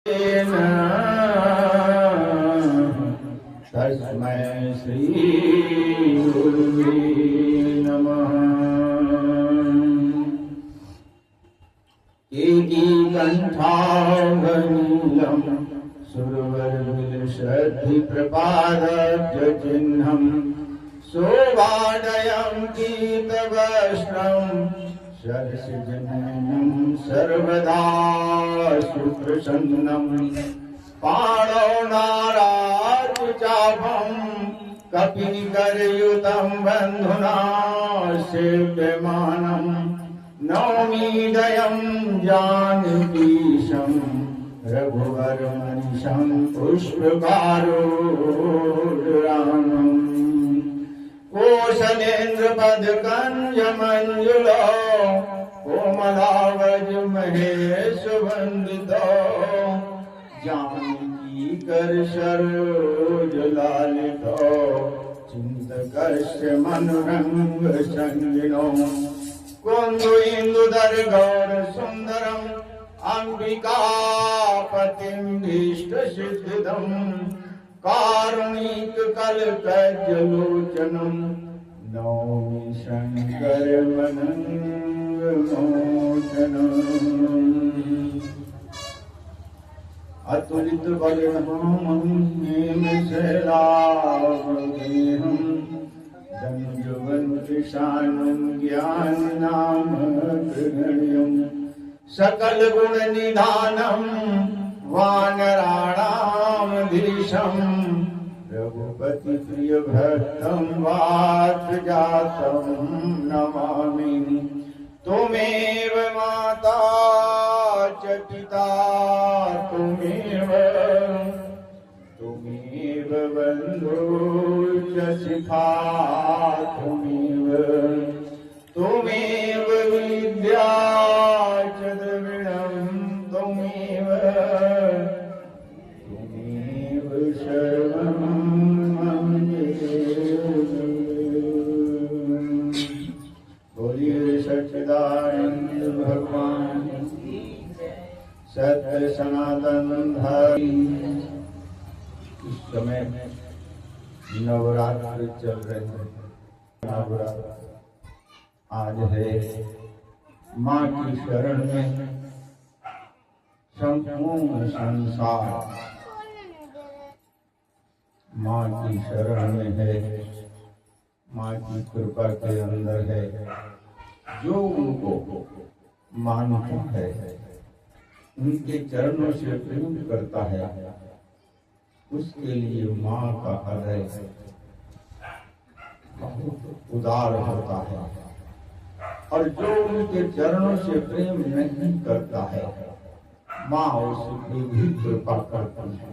तस्मै श्री गुरुवे नमः। एकीकण्ठावनीलं सुरवरविलसद्धि प्रपादब्जचिह्नं शोभाडयं गीतवस्त्रं सरसिजननं सर्वदा सुप्रसन्नं पाणौ नारायणचापं कपिनिकरयुतं बन्धुना सेव्यमानं नौमि दयं जानकीशं रघुवरमनिशं पुष्पकारोड्रामम् कोशलेन्द्रपदकञ्जमञ्जुलो कोमलावज महेशवन्दितो जानकीकर सरोजलालितो चिन्तकस्य मनोरङ्ग सञ्जिनो कुन्दु इन्दुधर गौर सुन्दरम् अम्बिकापतिं भीष्टसिद्धिदम् कारुणिक कल्पजलोचनं नौमि शङ्करमनङ्गमोचनम्। अतुलित बलधामं दंजवन्तिशानं ज्ञाननामग्रगण्यं सकल गुण निधानं वानराणां धीशं रघुपति प्रिय भक्तं वातजातं नमामि। त्वमेव माता च पिता त्वमेव बन्धु च शिखा त्वमेव विद्या च द्रविणं त्वमेव सर्वं मम बोलिए सच्चिदानंद भगवान सत्य सनातन धर्म। इस समय नवरात्र चल रहे हैं। नवरात्र आज है माँ की शरण में संपूर्ण संसार माँ की शरण में है, माँ की कृपा के अंदर है। जो उनको मानता है, उनके चरणों से प्रेम करता है, उसके लिए माँ का हृदय बहुत उदार होता है। और जो उनके चरणों से प्रेम नहीं करता है, माँ उसकी भी कृपा करती है।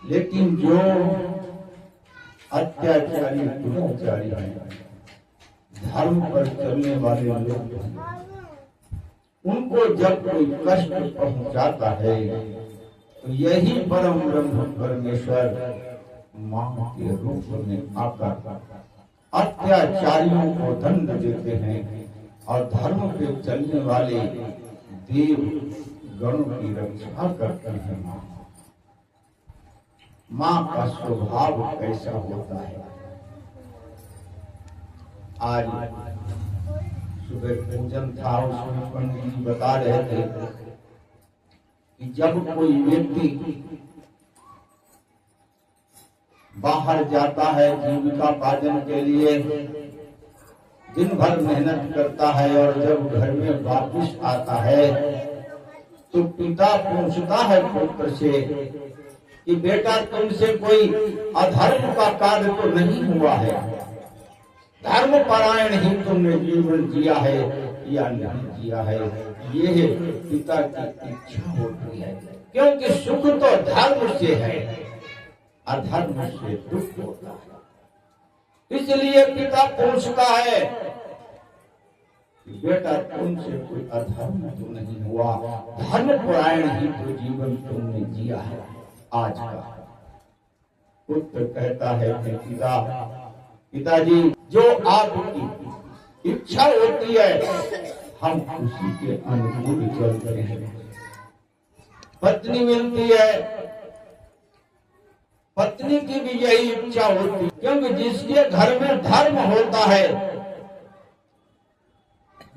लेकिन जो अत्याचारी दुराचारी हैं, धर्म पर चलने वाले लोग हैं, उनको जब कोई कष्ट पहुंचाता है तो यही परम ब्रह्म परमेश्वर मां के रूप में आकर अत्याचारियों को दंड देते हैं और धर्म पे चलने वाले देव गणों की रक्षा करते हैं। मां का स्वभाव कैसा होता है। आज सुबह पूजन था, उसमें पंडित जी बता रहे थे कि जब कोई व्यक्ति बाहर जाता है जीविका पालन के लिए, दिन भर मेहनत करता है और जब घर में वापस आता है तो पिता पूछता है पुत्र से कि बेटा तुमसे कोई अधर्म का कार्य तो नहीं हुआ है, धर्म परायण ही तुमने जीवन जिया है या नहीं जिया है। ये पिता की इच्छा होती है, क्योंकि सुख तो धर्म से है, अधर्म से दुख होता है। इसलिए पिता पूछता है बेटा तुमसे कोई अधर्म तो नहीं हुआ, धर्म परायण ही तो जीवन तुमने जिया है आज का। पुत्र कहता है कि पिताजी जो आपकी इच्छा होती है हम उसी के अनुकूल चलते हैं। पत्नी मिलती है, पत्नी की भी यही इच्छा होती है, क्योंकि जिसके घर में धर्म होता है,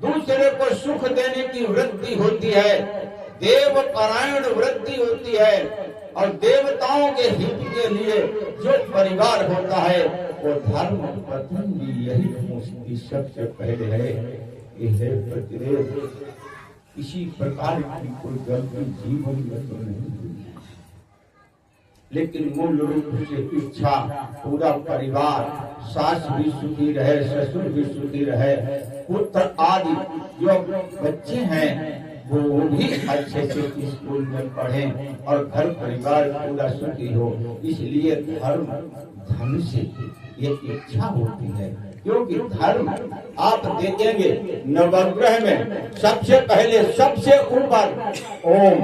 दूसरे को सुख देने की वृत्ति होती है, देव परायण वृत्ति होती है, और देवताओं के हित के लिए जो परिवार होता है वो धर्म पत्नी भी यही पूछती सबसे पहले है कि हे पतिदेव, किसी प्रकार की कोई गलती जीवन में तो नहीं हुई, लेकिन मूल रूप से इच्छा पूरा परिवार, सास भी सुखी रहे, ससुर भी सुखी रहे, पुत्र आदि जो बच्चे हैं वो भी अच्छे से स्कूल में पढ़ें और घर परिवार पूरा सुखी हो। इसलिए धर्म धन से ये इच्छा होती है, क्योंकि धर्म आप देखेंगे नवग्रह में सबसे पहले सबसे ऊपर ओम,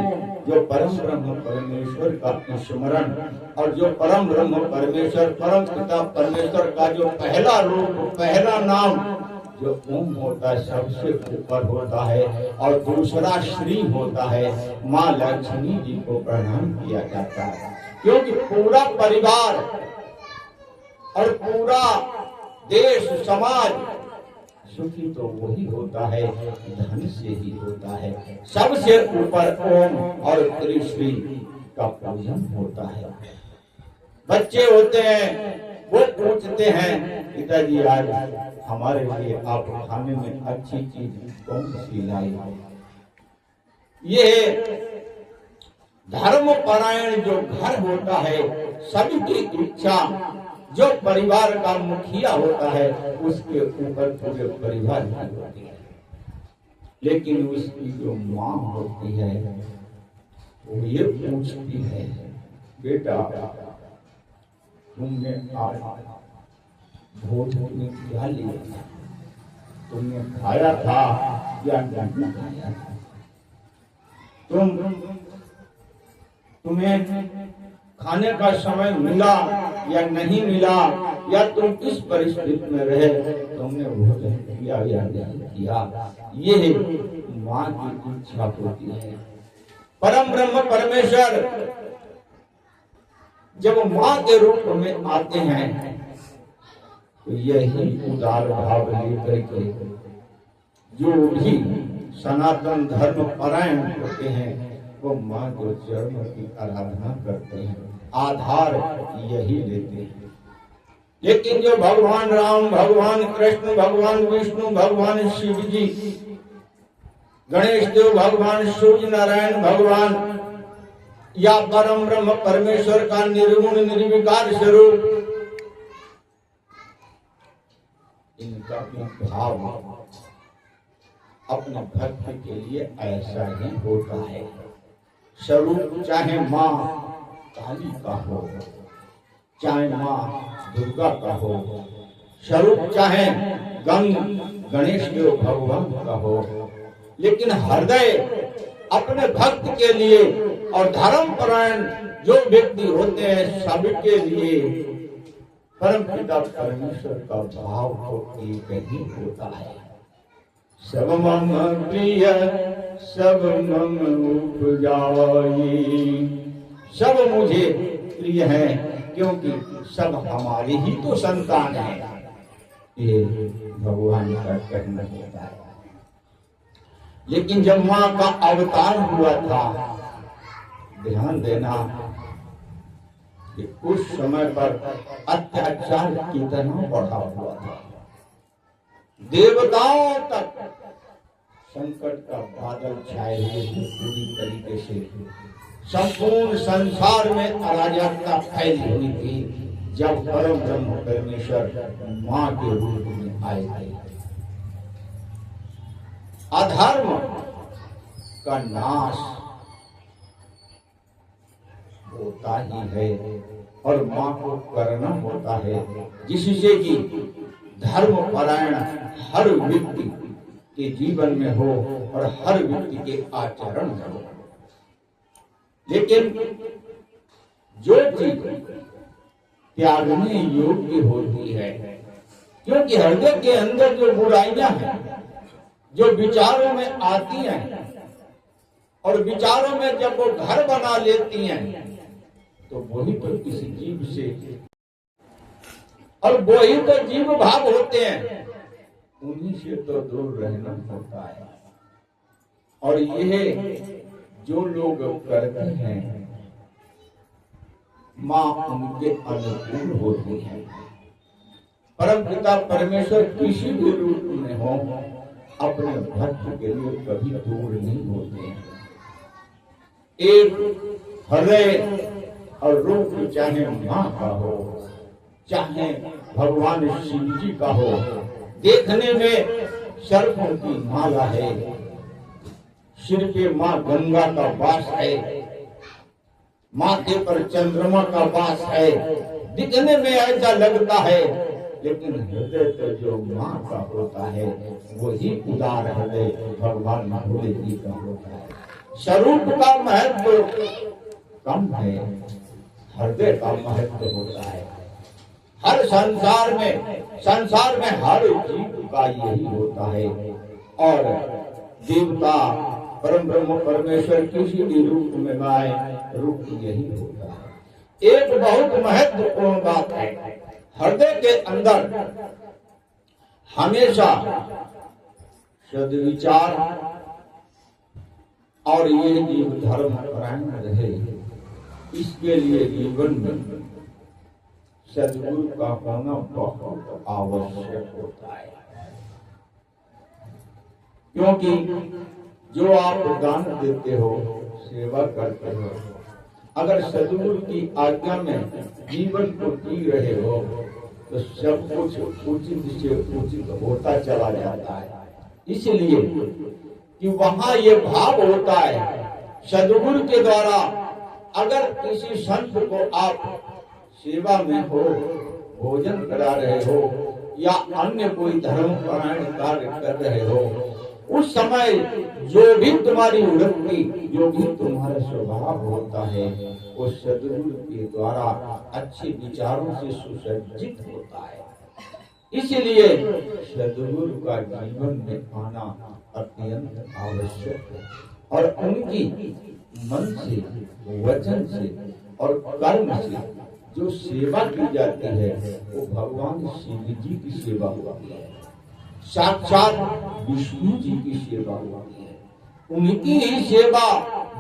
जो परम ब्रह्म परमेश्वर का स्मरण, और जो परम ब्रह्म परमेश्वर परम पिता परमेश्वर का जो पहला रूप पहला नाम जो ओम होता है सबसे ऊपर होता है, और दूसरा श्री होता है। माँ लक्ष्मी जी को प्रणाम किया जाता है, क्योंकि पूरा परिवार और पूरा देश समाज सुखी तो वही होता है, धन से ही होता है। सबसे ऊपर ओम और श्री का पूजन होता है। बच्चे होते हैं वो पूछते हैं, पिताजी आज हमारे लिए आप खाने में अच्छी चीज कौन सी लाई? ये धर्म परायण जो घर होता है, सभी की इच्छा, जो परिवार का मुखिया होता है उसके ऊपर पूरे परिवार की होती है, लेकिन उसकी जो माँ होती है वो ये पूछती है, बेटा तुमने आज भोज में क्या लिया था? तुमने खाया था या नहीं खाया था? तुम्हें खाने का समय मिला या नहीं मिला, या तुम किस परिस्थिति में रहे, तुमने भोजन किया या नहीं किया? ये माँ की इच्छा होती है। परम ब्रह्म परमेश्वर जब माँ के रूप में आते हैं तो यही उदार भाव लेकर के जो भी सनातन धर्म परायण होते हैं वो माँ के चरणों की आराधना करते हैं, आधार यही लेते हैं। लेकिन जो भगवान राम, भगवान कृष्ण, भगवान विष्णु, भगवान शिव जी, गणेश देव, भगवान सूर्य नारायण भगवान, या परम ब्रह्म परमेश्वर का निर्गुण निर्विकार स्वरूप, इनका भी भाव अपने भक्त के लिए ऐसा ही होता है। स्वरूप चाहे माँ काली का हो, चाहे माँ दुर्गा का हो, स्वरूप चाहे गणेश देव भगवान का हो, लेकिन हृदय अपने भक्त के लिए और धर्म परायण जो व्यक्ति होते हैं सबके लिए परम पिता परमेश्वर का भाव तो एक ही होता है। सब मम प्रिय सब मम उपजाई, सब मुझे प्रिय है क्योंकि सब हमारी ही तो संतान है, ये भगवान का कहना होता है। लेकिन जब माँ का अवतार हुआ था, ध्यान देना कि उस समय पर अत्याचार कितना बढ़ा हुआ था, देवताओं तक संकट का बादल छाए हुए थे पूरी तरीके से, संपूर्ण संसार में अराजकता फैली हुई थी। जब परम ब्रह्म परमेश्वर माँ के रूप में आए थे, अधर्म का नाश होता ही है और माँ को करना होता है, जिससे कि धर्म परायण हर व्यक्ति के जीवन में हो और हर व्यक्ति के आचरण में हो। लेकिन जो चीज त्यागने योग्य होती है, क्योंकि हृदय के अंदर जो बुराइयां हैं, जो विचारों में आती हैं और विचारों में जब वो घर बना लेती हैं तो वही तो किसी जीव से, और वही तो जीव भाव होते हैं, उन्हीं से तो दूर रहना होता है। और यह जो लोग करते हैं माँ उनके अनुकूल होती है। परम पिता परमेश्वर किसी भी रूप में हो अपने भक्त के लिए कभी दूर नहीं होते हैं। एक हृदय और रूप चाहे माँ का हो चाहे भगवान शिव जी का हो, देखने में सर्पों की माला है, सिर पे माँ गंगा का वास है, माथे पर चंद्रमा का वास है, दिखने में ऐसा लगता है, लेकिन हृदय तो जो माँ का होता है वही उदार हृदय भगवान भोले जी का होता है। स्वरूप का महत्व कम है, हृदय का महत्व होता है। हर संसार में हर जीव का यही होता है। और देवता परम ब्रह्म परमेश्वर किसी भी रूप में आए, रूप यही होता है। एक बहुत महत्वपूर्ण बात है, हृदय के अंदर हमेशा सद्विचार और ये जीव धर्म परायण रहे, इसके लिए जीवन में सद्गुरु का होना बहुत आवश्यक होता है। क्योंकि जो आप दान देते हो, सेवा करते हो, अगर सद्गुरु की आज्ञा में जीवन को जी रहे हो तो सब कुछ उचित से उचित होता चला जाता है। इसलिए कि वहां ये भाव होता है, सद्गुरु के द्वारा अगर किसी संत को आप सेवा में हो, भोजन करा रहे हो या अन्य कोई धर्म परायण कार्य कर रहे हो, उस समय जो भी तुम्हारी वृत्ति, जो भी तुम्हारा स्वभाव होता है, वो सद्गुरु के द्वारा अच्छे विचारों से सुसज्जित होता है। इसलिए सद्गुरु का जीवन में आना अत्यंत आवश्यक है। और उनकी मन से, वचन से और कर्म से जो सेवा की जाती है वो भगवान शिव जी की सेवा होती है, साक्षात विष्णु जी की सेवा होती है, उनकी ही सेवा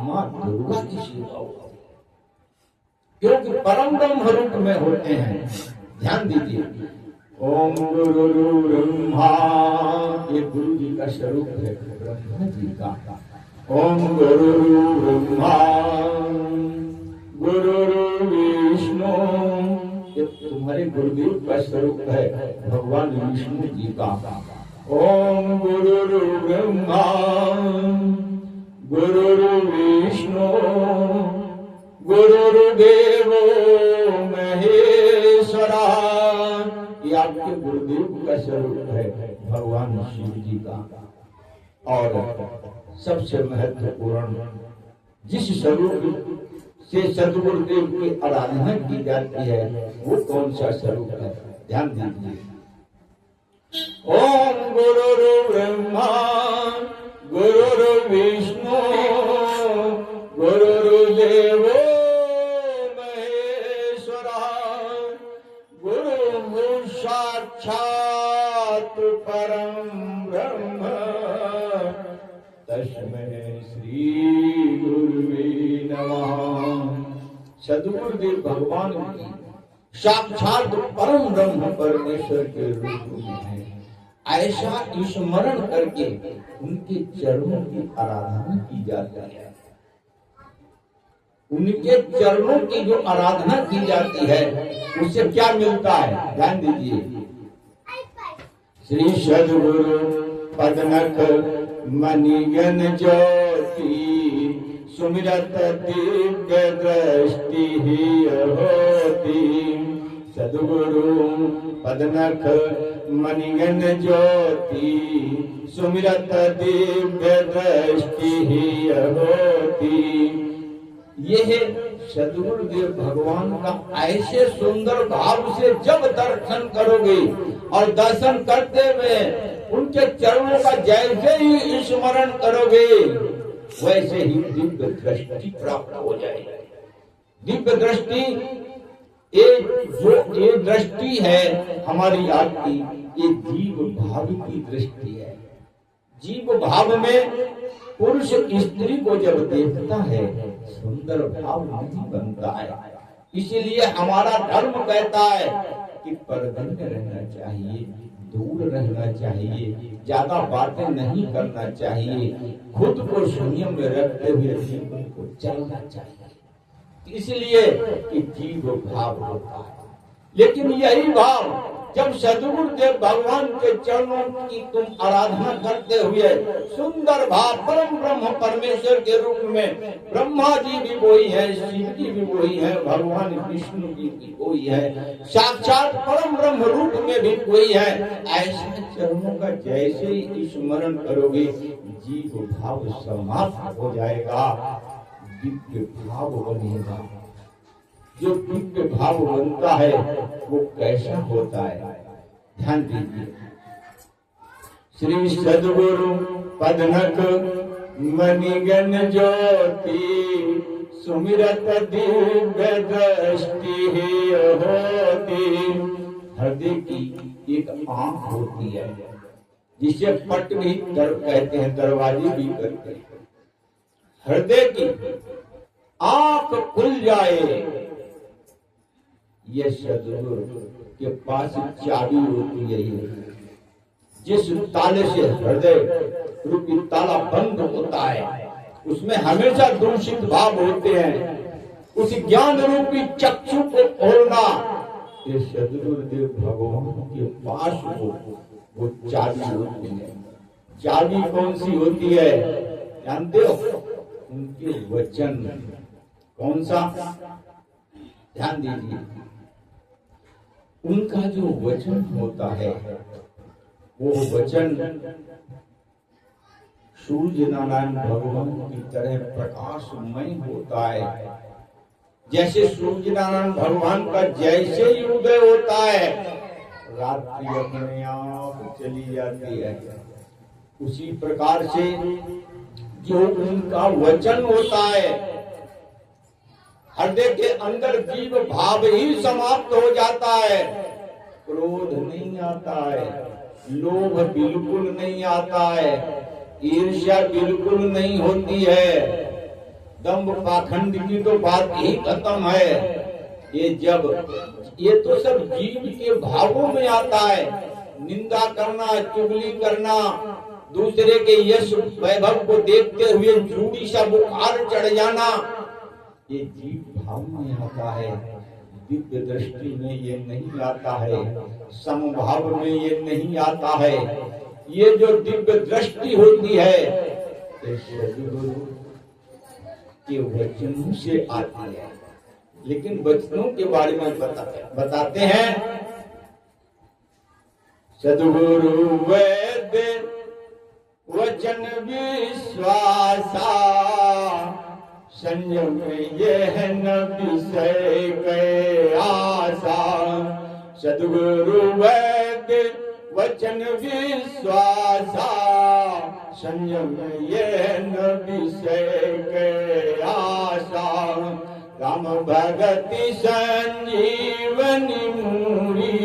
माँ दुर्गा की सेवा होती है, क्योंकि परम ब्रह्म रूप में होते हैं। ध्यान दीजिए, ओम गुरु ब्रह्मा, ये गुरु जी का स्वरूप है, ब्रह्मा जी का। ओम गुरु ब्रह्मा गुरु विष्णु, ये तुम्हारे गुरुदेव का स्वरूप है, भगवान विष्णु जी का। ओम गुरु ब्रह्मा गुरु विष्णु गुरुदेव महेश्वरा, ये आपके गुरुदेव का स्वरूप है, भगवान शिव जी का। और सबसे महत्वपूर्ण जिस स्वरूप से सद्गुरुदेव की आराधना की जाती है वो कौन सा स्वरूप है? ध्यान दीजिए। ओम गुरु ब्रह्मा गुरु विष्णु गुरुदेव महेश्वरा, गुरु साक्षात परम ब्रह्म तस्मै श्री गुरुवे नमः। सद्गुरुदेव भगवान की साक्षात परम ब्रह्म परमेश्वर के रूप में है। ऐसा स्मरण करके उनके चरणों की आराधना की जाती है। उनके चरणों की जो आराधना की जाती है उससे क्या मिलता है? ध्यान दीजिए। श्री सद्गुरु पदनख मणिगण ज्योति सुमिरत दिव्य दृष्टि होती। सद्गुरु पदनख मणिगण ज्योति सुमिरत दिव्य दृष्टि होती। यह सद्गुरुदेव भगवान का ऐसे सुंदर भाव से जब दर्शन करोगे और दर्शन करते हुए उनके चरणों का जैसे ही स्मरण करोगे वैसे ही दिव्य दृष्टि प्राप्त हो जाए। दिव्य दृष्टि ये दृष्टि है हमारी आपकी, ये जीव भाव की दृष्टि है। जीव भाव में पुरुष स्त्री को जब देखता है सुंदर भाव नहीं बनता है। इसीलिए हमारा धर्म कहता है कि पर्दे में रहना चाहिए, दूर रहना चाहिए, ज्यादा बातें नहीं करना चाहिए, खुद को संयम में रखते हुए जीवन को चलना चाहिए। इसलिए कि जीव भाव होता है। लेकिन यही भाव जब सद्गुरुदेव भगवान के चरणों की तुम आराधना करते हुए सुंदर भाव परम ब्रह्म परमेश्वर के रूप में, ब्रह्मा जी भी वही है, शिव जी भी वही है, भगवान विष्णु जी भी वही है, साक्षात परम ब्रह्म रूप में भी वही है, ऐसे चरणों का जैसे ही स्मरण करोगे जीव भाव समाप्त हो जाएगा, दिव्य भाव बनेगा। जो दिव्य भाव बनता है वो कैसा होता है, ध्यान दीजिए। श्री सद्गुरु पदनक मणिगण ज्योति सुमिरत दिव्य दृष्टि होती। हृदय की एक आंख होती है जिसे पट भी कहते हैं, दरवाजे भी करते हैं। हृदय की आंख खुल जाए, ये सद्गुरु के पास चाबी होती है। जिस ताले से हृदय रूपी ताला बंद होता है उसमें हमेशा दूषित भाव होते हैं। उस ज्ञान रूपी चक्षु को खोलना ये सद्गुरुदेव भगवान के पास वो चाबी होती है। चाबी कौन सी होती है जानते हो? उनके वचन। कौन सा? ध्यान दीजिए, उनका जो वचन होता है वो वचन सूर्य नारायण भगवान की तरह प्रकाशमय होता है। जैसे सूर्य नारायण भगवान का जैसे ही उदय होता है रात्रि अपने आप चली जाती है, उसी प्रकार से जो उनका वचन होता है हृदय के अंदर जीव भाव ही समाप्त हो जाता है। क्रोध नहीं आता है, लोभ बिल्कुल नहीं आता है, ईर्ष्या बिल्कुल नहीं होती है, दंभ पाखंड की तो बात ही खत्म है। ये तो सब जीव के भावों में आता है। निंदा करना, चुगली करना, दूसरे के यश वैभव को देखते हुए झूठी सा बुखार चढ़ जाना, ये जीव भाव में आता है। दिव्य दृष्टि में ये नहीं आता है, समभाव में ये नहीं आता है। ये जो दिव्य दृष्टि होती है सद्गुरु के वचनों से आती है। लेकिन वचनों के बारे में बताते हैं सद्गुरु वैद्य वचन विश्वासा संयम यह न विषय के आशा। सद्गुरु वैद्य वचन विश्वासा संयम यह न विषय के आशा। राम भगति संजीवनी मूरी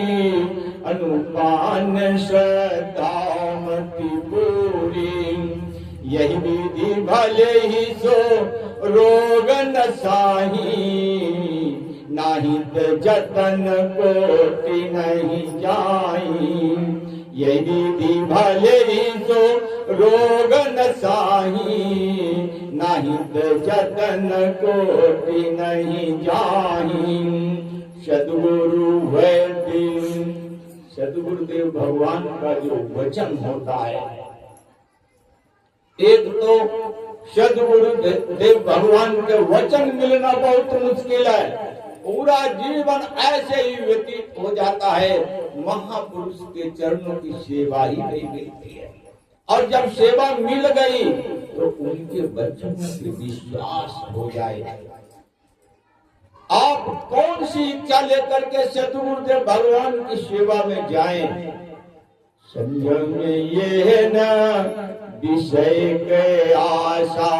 अनुपान श्रद्धामति पूरी। यही विधि भले ही सो रोग न साही नाहित जतन कोटि नहीं जाई। यही विधि भले ही सो रोग न साही नाहित जतन कोटि नहीं जाई। सद्गुरु वैद्य, सद्गुरुदेव भगवान का जो वचन होता है, एक तो सद्गुरुदेव भगवान के वचन मिलना बहुत मुश्किल है। पूरा जीवन ऐसे ही व्यतीत हो जाता है, महापुरुष के चरणों की सेवा ही नहीं मिलती है। और जब सेवा मिल गई तो उनके वचनों से विश्वास हो जाए। आप कौन सी इच्छा लेकर के सद्गुरुदेव भगवान की सेवा में जाएं? संयम ये न विषय के आशा